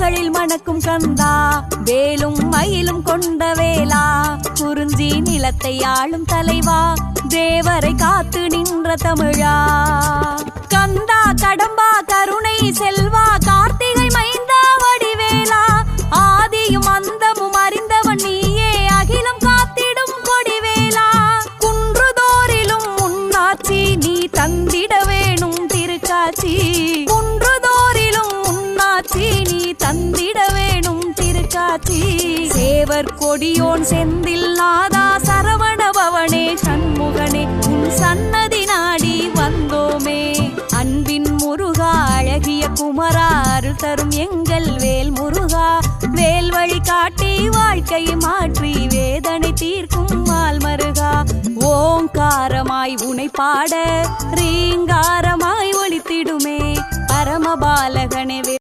கோவில்களில் மணக்கும் கந்தா, வேலும் மயிலும் கொண்ட வேலா, குறிஞ்சி நிலத்தை ஆளும் தலைவா, தேவரை காத்து நின்ற தமிழா. கந்தா கடம்பா கருணை செல்வா, கார்த்திகை மைந்தா வடிவேலா, ஆதியும் அந்தமும் அறிந்தவன் நீயே, அகிலம் காத்திடும் கொடிவேலா. குன்றுதோறிலும் முன்னாட்சி நீ தந்திட வேணும் திருக்காட்சி, குன்றுதோறிலும் முன்னாட்சி நீ தந்திட வேணும் திருக்காட்சி. சேவர் கொடியோன் செந்தில் நாதா, சரவண பவனே சண்முகனே, உன் சன்னதி நாடி வந்தோமே. அன்பின் முருகா அழகிய குமரா, அருள் தரும் எங்கள் வேல் முருகா, வேல் வழி காட்டி வாழ்க்கை மாற்றி வேதனை தீர்க்கும் மால் மருகா. ஓங்காரமாய் உனை பாட ரீங்காரமாய் ஒலித்திடுமே பரமபாலகனே.